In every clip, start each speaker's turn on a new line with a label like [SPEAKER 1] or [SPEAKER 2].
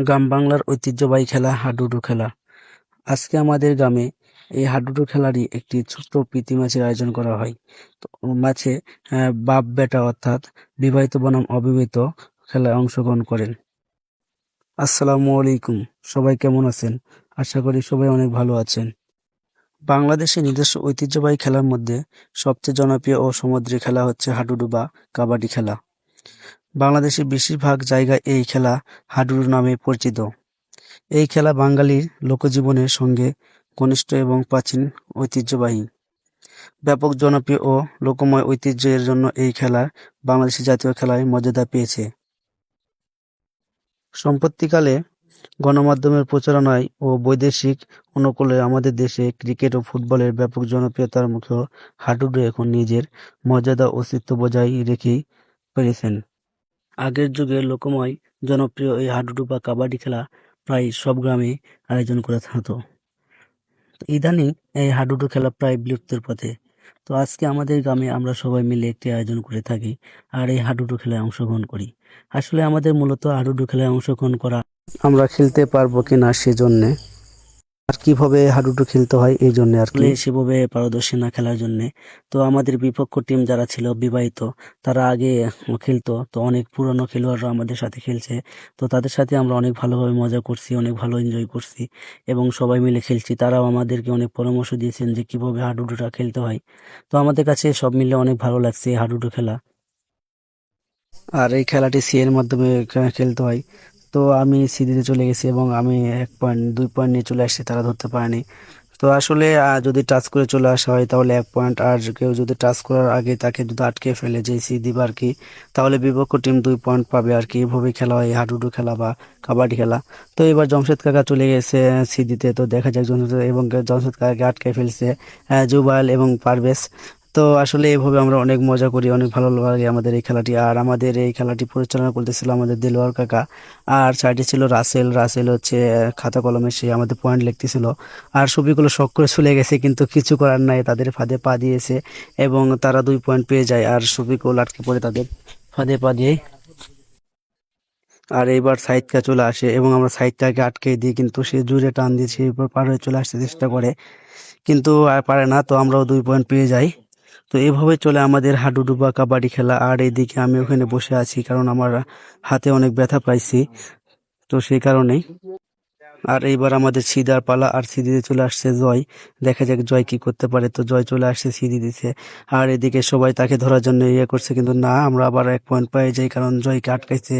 [SPEAKER 1] গ্রাম বাংলার ঐতিহ্যবাহী খেলা হাডুডু খেলা। আজকে আমাদের গ্রামে এই হাডুডু খেলারই একটি ছোট্ট প্রীতি ম্যাচের আয়োজন করা হয়। তো ম্যাচে বাপ বেটা অর্থাৎ বিবাহিত বনাম অবিবাহিত খেলায় অংশগ্রহণ করেন। আসসালামু আলাইকুম, সবাই কেমন আছেন? আশা করি সবাই অনেক ভালো আছেন। বাংলাদেশের নিজস্ব ঐতিহ্যবাহী খেলার মধ্যে সবচেয়ে জনপ্রিয় ও সামুদ্রিক খেলা হচ্ছে হাডুডু বা কাবাডি খেলা। বাংলাদেশের বেশিরভাগ জায়গায় এই খেলা হাডুডু নামে পরিচিত। এই খেলা বাঙালির লোকজীবনের সঙ্গে ঘনিষ্ঠ এবং প্রাচীন ঐতিহ্যবাহী। ব্যাপক জনপ্রিয় ও লোকময় ঐতিহ্যের জন্য এই খেলা বাংলাদেশের জাতীয় খেলায় মর্যাদা পেয়েছে। সম্প্রতিকালে গণমাধ্যমের প্রচারণায় ও বৈদেশিক অনুকূলে আমাদের দেশে ক্রিকেট ও ফুটবলের ব্যাপক জনপ্রিয়তার মুখেও হাডুডু এখন নিজের মর্যাদা অস্তিত্ব বজায় রেখেই পেরেছেন। আগের যুগে লোকময় জনপ্রিয় এই হাডুডু বা কাবাডি খেলা প্রায় সব গ্রামে আয়োজন করে হতো। তো ইদানিং এই হাডুডু খেলা প্রায় বিলুপ্তির পথে। তো আজকে আমাদের গ্রামে আমরা সবাই মিলে একটি আয়োজন করে থাকি আর এই হাডুডু খেলায় অংশগ্রহণ করি। আসলে আমাদের মূলত হাডুডু খেলায় অংশগ্রহণ করা, আমরা খেলতে পারবো কিনা সেজন্যে, আর কিভাবে হাডুডু খেলতে হয় এই জন্য আর কি, সেভাবে পারদর্শী না খেলার জন্য। তো আমাদের বিপক্ষ টিম যারা ছিল বিবাহিত, তারা আগে খেলতো, তো অনেক পুরনো খেলোয়াড়রা আমাদের সাথে খেলছে। তো তাদের সাথে আমরা অনেক ভালোভাবে মজা করছি, অনেক ভালো এনজয় করছি এবং সবাই মিলে খেলছি। তারাও আমাদেরকে অনেক পরামর্শ দিয়েছেন যে কিভাবে হাডুডুটা খেলতে হয়। তো আমাদের কাছে সব মিলে অনেক ভালো লাগছে এই হাডুডু খেলা। আর এই খেলাটি সি এর মাধ্যমে খেলতে হয়। তো আমি সি দিতে চলে গেছি এবং আমি 1 পয়েন্ট 2 পয়েন্ট নিয়ে চলে আসছি, তারা ধরতে পারেনি। তো আসলে যদি টাচ করে চলে আসা হয় তাহলে 1 পয়েন্ট, আর কেউ যদি টাচ করার আগে তাকে যদি আটকে ফেলে যে সি দিবা আর কি, তাহলে বিপক্ষ টিম 2 পয়েন্ট পাবে আর কি। এভাবেই খেলা হয় হাডুডু খেলা বা কাবাডি খেলা। তো এবার জমশেদ কাকা চলে গেছে সি দিতে, তো দেখা যাক এবং জমশেদ কাকাকে আটকে ফেলছে জুবাইল এবং পারভেজ। তো আসলে এভাবে আমরা অনেক মজা করি, অনেক ভালো লাগে আমাদের এই খেলাটি। আর আমাদের এই খেলাটি পরিচালনা করতেছিল আমাদের দেলোয়ার কাকা, আর সাইডে ছিল রাসেল। রাসেল হচ্ছে খাতা কলমে সে আমাদের পয়েন্ট লিখতেছিল। আর ছবিগুলো শখ করে চলে গেছে, কিন্তু কিছু করার নাই, তাদের ফাঁদে পা দিয়েছে এবং তারা 2 পয়েন্ট পেয়ে যায়। আর ছবিগুলো আটকে পড়ে তাদের ফাঁদে পা দিয়ে। আর এইবার সাইদকা চলে আসে এবং আমরা সাইদটাকে আটকে দিই, কিন্তু সে জোরে টান দিয়েছে, এরপর পার হয়ে চলে আসতে চেষ্টা করে, কিন্তু আর পারে না। তো আমরাও 2 পয়েন্ট পেয়ে যাই। তো এভাবে চলে আমাদের হাডুডু বা কাবাডি খেলা। আর এইদিকে আমি ওখানে বসে আছি কারণ আমার হাতে অনেক ব্যথা পাইছি, তো সেই কারণেই। আর এইবার আমাদের সিদার পালা, আর সিদিতে চলে আসছে জয়। দেখা যাক জয় কি করতে পারে। তো জয় চলে আসছে, সিদি দিছে। আর এদিকে সবাই তাকে ধরার জন্য ইয়ে করছে, কিন্তু না, আমরা আবার 1 পয়েন্ট পেয়ে যাই কারণ জয়কে আটকাইছে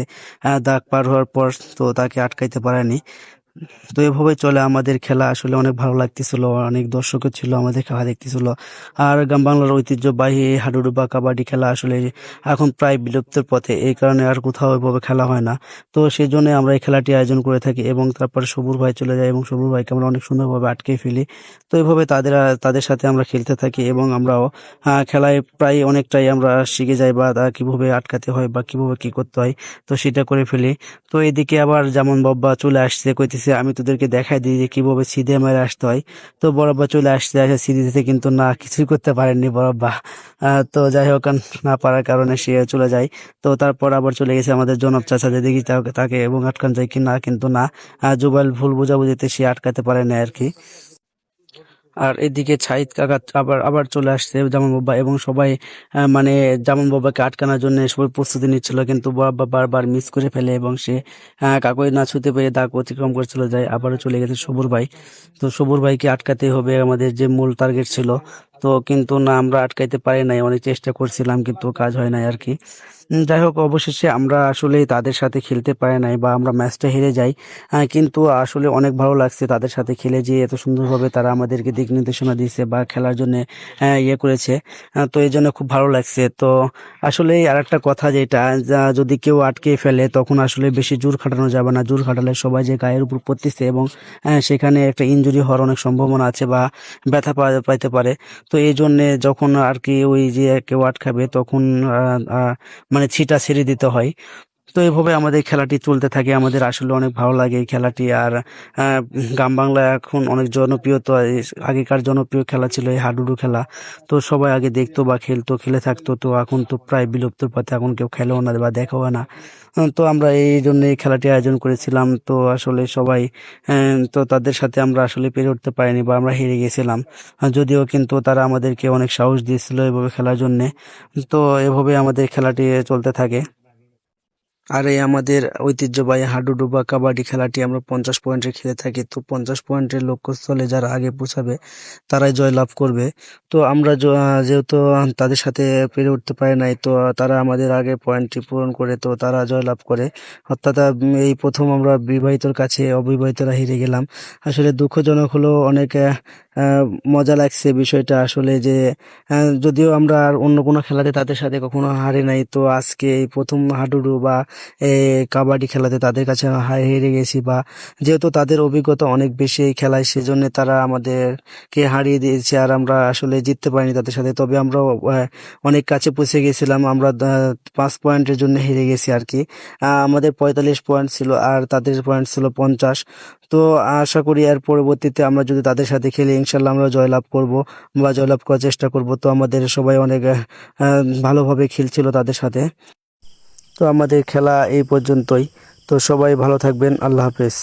[SPEAKER 1] দাগ পার হওয়ার পর, তো তাকে আটকাইতে পারেনি। তো এভাবে চলে আমাদের খেলা। আসলে অনেক ভালো লাগতেছিল, অনেক দর্শকও ছিল আমাদের খেলা দেখতেছিল। আর গ্রাম বাংলার ঐতিহ্যবাহী এই হাডুডু বা কাবাডি খেলা আসলে এখন প্রায় বিলুপ্তের পথে, এই কারণে আর কোথাও এভাবে খেলা হয় না। তো সেই জন্য আমরা এই খেলাটি আয়োজন করে থাকি এবং তারপরে সবুর ভাই চলে যায় এবং সবুর ভাইকে আমরা অনেক সুন্দরভাবে আটকে ফেলি। তো এভাবে তাদের সাথে আমরা খেলতে থাকি এবং আমরাও খেলায় প্রায় অনেকটাই আমরা শিখে যাই, বা কিভাবে আটকাতে হয় বা কিভাবে কি করতে হয়, তো সেটা করে ফেলি। তো এদিকে আবার যেমন বব্বা চলে আসছে, কইতেছে আমি তোদেরকে দেখাই দিই যে কিভাবে সিধে মেরে আসতে হয়। তো বড়ব্বা চলে আসছে, আসে সিধে দিতে, কিন্তু না, কিছুই করতে পারেননি বড়ব্বা। তো যাই হোক, না পারার কারণে সে চলে যায়। তো তারপর আবার চলে গেছে আমাদের জনব চাচা, যে দেখি তাকে এবং আটকান যায় কিনা, কিন্তু না, জুবাইল ভুল বোঝাবুঝিতে সে আটকাতে পারে না আর কি। আর এদিকে ছাইদ কাকা আবার আবার চলে আসছে জামান বাবা, এবং সবাই মানে জামান বাবাকে আটকানোর জন্য সবাই প্রস্তুতি নিচ্ছিল, কিন্তু বাবা বারবার মিস করে ফেলে এবং সে কাকই না ছুঁতে পেরে দাগ অতিক্রম করে চলে যায়। আবারও চলে গেছে সবুর ভাই। তো সবুর ভাইকে আটকাতে হবে আমাদের যে মূল টার্গেট ছিল। তো কিন্তু না, আমরা আটকাইতে পারি নাই, অনেক চেষ্টা করছিলাম কিন্তু কাজ হয় নাই আর কি। যাই হোক, অবশেষে আমরা আসলে তাদের সাথে খেলতে পারি নাই বা আমরা ম্যাচটা হেরে যাই। কিন্তু আসলে অনেক ভালো লাগছে তাদের সাথে খেলে, যে এত সুন্দরভাবে তারা আমাদেরকে দিক নির্দেশনা দিয়েছে বা খেলার জন্য ইয়ে করেছে। তো এই জন্য খুব ভালো লাগছে। তো আসলে আর একটা কথা যেটা, যদি কেউ আটকে ফেলে তখন আসলে বেশি জোর খাটানো যাবে না। জোর খাটালে সবাই যে গায়ের উপর পড়তেছে এবং সেখানে একটা ইনজুরি হওয়ার অনেক সম্ভাবনা আছে বা ব্যথা পাইতে পারে। তো এই জন্যে যখন আর কি ওই যে কেউ আটকাবে তখন মানে ছিটা ছেড়ে দিতে হয়। তো এইভাবে আমাদের খেলাটি চলতে থাকে, আমাদের আসলে অনেক ভালো লাগে এই খেলাটি। আর গ্রাম বাংলায় এখন অনেক জনপ্রিয়তা, আগেকার জনপ্রিয় খেলা ছিল এই হাডুডু খেলা। তো সবাই আগে দেখতো বা খেলতো, খেলে থাকতো। তো এখন তো প্রায় বিলুপ্ত পথে, এখন কেউ খেলেও না বা দেখাও না। তো আমরা এই জন্য এই খেলাটি আয়োজন করেছিলাম। তো আসলে সবাই তো তাদের সাথে আমরা আসলে পেরে উঠতে পারিনি বা আমরা হেরে গেছিলাম। যদিও কিন্তু তারা আমাদেরকে অনেক সাহস দিয়েছিল এভাবে খেলার জন্যে। তো এভাবে আমাদের খেলাটি চলতে থাকে। আর এই আমাদের ঐতিহ্যবাহী হাডুডু বা কাবাডি খেলাটি আমরা 50 পয়েন্টের খেলে থাকি। তো 50 পয়েন্টের লক্ষ্যস্থলে যারা আগে পৌঁছাবে তারাই জয়লাভ করবে। তো আমরা যেহেতু তাদের সাথে পেরে উঠতে পারি নাই, তো তারা আমাদের আগে পয়েন্টটি পূরণ করে, তো তারা জয়লাভ করে। অর্থাৎ এই প্রথম আমরা বিবাহিতর কাছে অবিবাহিতরা হেরে গেলাম। আসলে দুঃখজনক হলেও অনেক আহ, মজা লাগছে বিষয়টা আসলে, যে যদিও আমরা আর অন্য কোনো খেলাতে তাদের সাথে কখনো হারি নাই, তো আজকে এই প্রথম হাডুডু বা কাবাডি খেলাতে তাদের কাছে হেরে গেছি। বা যেহেতু তাদের অভিজ্ঞতা অনেক বেশি এই খেলায়, সেজন্য তারা আমাদেরকে হারিয়ে দিয়েছে আর আমরা আসলে জিততে পারিনি তাদের সাথে। তবে আমরা অনেক কাছে পৌঁছে গেছিলাম। আমরা 5 পয়েন্টের জন্য হেরে গেছি আর কি। আমাদের 45 পয়েন্ট ছিল আর তাদের পয়েন্ট ছিল 50। তো আশা করি এর পরবর্তীতে আমরা যদি তাদের সাথে খেলি, ইনশাল্লাহ আমরা জয়লাভ করব বা জয়লাভ করার চেষ্টা করব। তো আমাদের সবাই অনেক ভালোভাবে খেলছিল তাদের সাথে। তো আমাদের খেলা এই পর্যন্তই। তো সবাই ভালো থাকবেন। আল্লাহ হাফেজ।